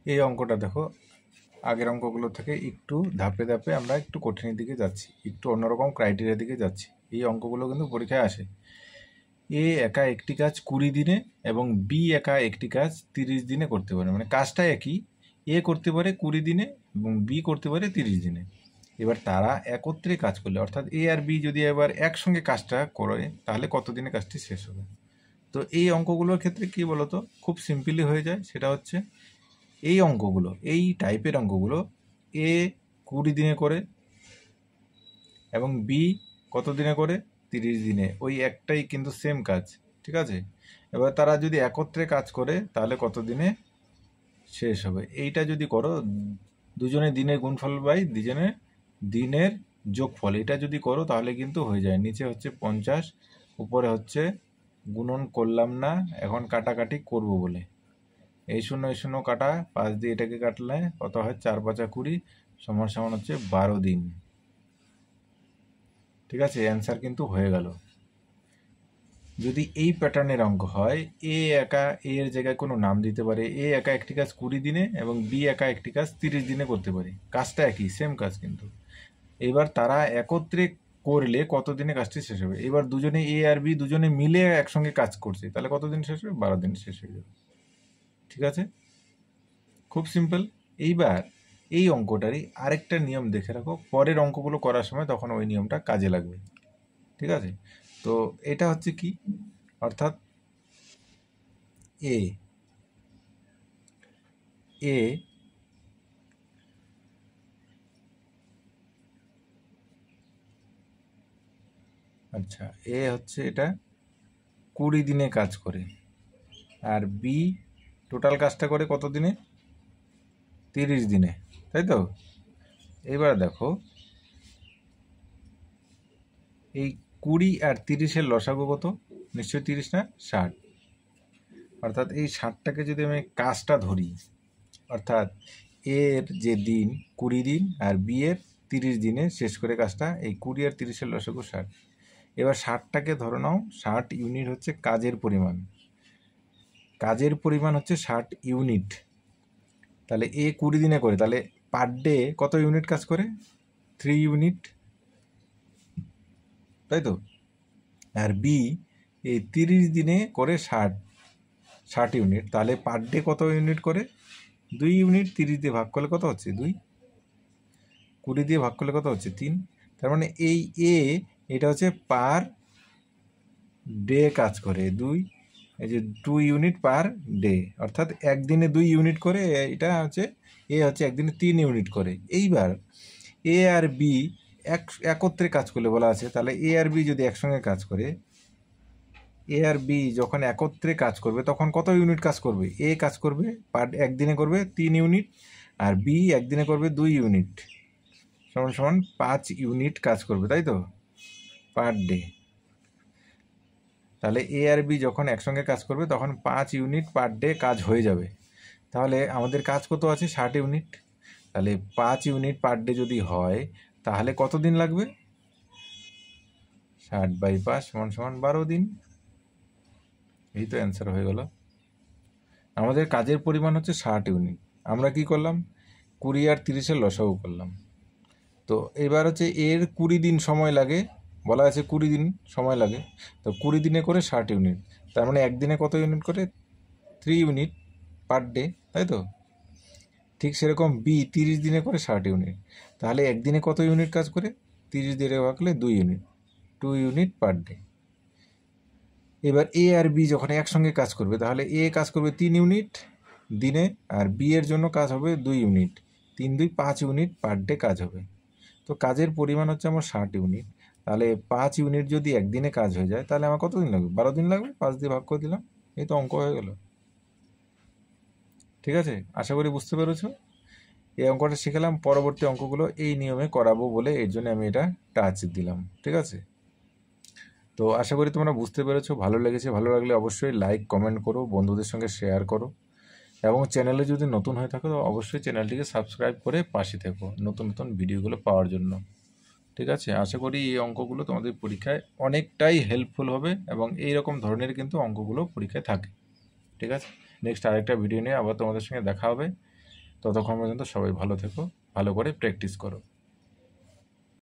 এই অঙ্কটা দেখো, আগের অঙ্কগুলো থেকে একটু ধাপে ধাপে আমরা একটু কঠিনের দিকে যাচ্ছি, একটু অন্যরকম ক্রাইটেরিয়ার দিকে যাচ্ছি। এই অঙ্কগুলো কিন্তু পরীক্ষায় আসে। এ একা একটি কাজ 20 দিনে এবং বি একা একটি কাজ 30 দিনে করতে পারে, মানে কাজটা একই, এ করতে পারে 20 দিনে এবং বি করতে পারে 30 দিনে। এবার তারা একত্রে কাজ করলে, অর্থাৎ এ আর বি যদি এবার একসঙ্গে কাজটা করে, তাহলে কত দিনে কাজটি শেষ হবে। তো এই অঙ্কগুলোর ক্ষেত্রে কি বলতো, খুব সিম্পলি হয়ে যায়। সেটা হচ্ছে এই অঙ্কগুলো, এই টাইপের অঙ্কগুলো এ 20 দিনে করে এবং বি কত দিনে করে, 30 দিনে। ওই একটাই কিন্তু সেম কাজ, ঠিক আছে। এবার তারা যদি একত্রে কাজ করে তাহলে কত দিনে শেষ হবে। এইটা যদি করো, দুজনে দিনের গুণফল বাই দুজনের দিনের যোগফল, এটা যদি করো তাহলে কিন্তু হয়ে যায়। নিচে হচ্ছে 50, উপরে হচ্ছে গুণন করলাম না, এখন কাটাকাটি করব বলে এই শূন্য কাটা, 5 দিয়ে এটাকে কাটলে কত হয়, 4 5 20 সমান সমান হচ্ছে 12 দিন। ঠিক আছে, অ্যান্সার কিন্তু হয়ে গেল। যদি এই প্যাটার্নের অঙ্ক হয়, এ একা এর জায়গায় কোনো নাম দিতে পারে, এ একা একটি কাজ 20 দিনে এবং বি একা একটি কাজ 30 দিনে করতে পারে, কাজটা একই, সেম কাজ কিন্তু। এবার তারা একত্রে করলে কত দিনে কাজটি শেষ হবে। এবার দুজনে এ আর বি দুজনে মিলে একসঙ্গে কাজ করছে, তাহলে কত দিন শেষ হবে, 12 দিন শেষ হয়ে যাবে। ঠিক আছে, খুব সিম্পল। এইবার এই অঙ্কটারই আরেকটা নিয়ম দেখে রাখো, পরের অঙ্কগুলো করার সময় তখন ওই নিয়মটা কাজে লাগবে। ঠিক আছে, তো এটা হচ্ছে কি, অর্থাৎ এ এ আচ্ছা, এ হচ্ছে এটা 20 দিনে কাজ করে, আর বি টোটাল কাজটা করে কত দিনে, 30 দিনে, তাই তো। এবার দেখো, এই 20 আর 30-এর লসাগু কত, নিশ্চয়ই 30 না, 60। অর্থাৎ এই 60টাকে যদি আমি কাজটা ধরি, অর্থাৎ এর যে দিন 20 দিন আর বি এর 30 দিনে শেষ করে কাজটা, এই 20 আর 30-এর লসাগু 60। এবার 60টাকে ধরে নাও 60 ইউনিট হচ্ছে কাজের পরিমাণ, কাজের পরিমাণ হচ্ছে 60 ইউনিট। তাহলে এ 20 দিনে করে, তাহলে পার ডে কত ইউনিট কাজ করে, 3 ইউনিট, তাই তো। আর বি এই 30 দিনে করে 60 ইউনিট, তাহলে পার ডে কত ইউনিট করে, 2 ইউনিট। 30 দিয়ে ভাগ করলে কত হচ্ছে 2, 20 দিয়ে ভাগ করলে কত হচ্ছে 3। তার মানে এই এটা হচ্ছে পার ডে কাজ করে 2, এই যে 2 ইউনিট পার ডে, অর্থাৎ একদিনে 2 ইউনিট করে। এটা হচ্ছে একদিনে 3 ইউনিট করে। এইবার এ আর বি একত্রে কাজ করলে বলা আছে, তাহলে এ আর বি যদি একসঙ্গে কাজ করে, এ আর বি যখন একত্রে কাজ করবে তখন কত ইউনিট কাজ করবে, এ কাজ করবে একদিনে করবে 3 ইউনিট, আর বি একদিনে করবে 2 ইউনিট, সমান সমান 5 ইউনিট কাজ করবে, তাই তো, পার ডে। তাহলে এ আর বি যখন একসঙ্গে কাজ করবে তখন 5 ইউনিট পার ডে কাজ হয়ে যাবে। তাহলে আমাদের কাজ কত আছে, 60 ইউনিট। তাহলে 5 ইউনিট পার ডে যদি হয় তাহলে কত দিন লাগবে, 60/5 সমান সমান 12 দিন। এই তো অ্যান্সার হয়ে গেল। আমাদের কাজের পরিমাণ হচ্ছে 60 ইউনিট, আমরা কি করলাম, 20 আর 30-এর লসাগু করলাম। তো এবার হচ্ছে এর 20 দিন সময় লাগে, বলা আছে 20 দিন সময় লাগে, তো 20 দিনে করে 60 ইউনিট, তার মানে একদিনে কত ইউনিট করে, 3 ইউনিট পার ডে, তাই তো। ঠিক সেরকম বি 30 দিনে করে 60 ইউনিট, তাহলে একদিনে কত ইউনিট কাজ করে, 30 দিনে ভাগলে 2 ইউনিট, 2 ইউনিট পার ডে। এবার এ আর বি যখন একসঙ্গে কাজ করবে, তাহলে এ কাজ করবে 3 ইউনিট দিনে, আর বি এর জন্য কাজ হবে 2 ইউনিট, 3 2 5 ইউনিট পার ডে কাজ হবে। তো কাজের পরিমাণ হচ্ছে আমার 60 ইউনিট, তাহলে 5 ইউনিট যদি একদিনে কাজ হয়ে যায় তাহলে আমার কত দিন লাগবে, 12 দিন লাগবে। 5 দিয়ে ভাগ করে দিলাম, এই তো অঙ্ক হয়ে গেল। ঠিক আছে, আশা করি বুঝতে পেরেছো। এই অঙ্কটা শিখালাম, পরবর্তী অঙ্কগুলো এই নিয়মে করাবো বলে এর জন্য আমি এটা টাচ দিলাম। ঠিক আছে, তো আশা করি তোমরা বুঝতে পেরেছো, ভালো লেগেছে। ভালো লাগলে অবশ্যই লাইক কমেন্ট করো, বন্ধুদের সঙ্গে শেয়ার করো, এবং চ্যানেলে যদি নতুন হয়ে থাকো তো অবশ্যই চ্যানেলটিকে সাবস্ক্রাইব করে পাশে থেকো নতুন নতুন ভিডিওগুলো পাওয়ার জন্য। ঠিক আছে, আশা করি এই অঙ্কগুলো তোমাদের পরীক্ষায় অনেকটাই হেল্পফুল হবে, এবং এই রকম ধরনের কিন্তু অঙ্কগুলো পরীক্ষায় থাকে। ঠিক আছে, নেক্সট আরেকটা ভিডিও নিয়ে আবার তোমাদের সঙ্গে দেখা হবে। ততক্ষণ পর্যন্ত সবাই ভালো থেকো, ভালো করে প্র্যাকটিস করো।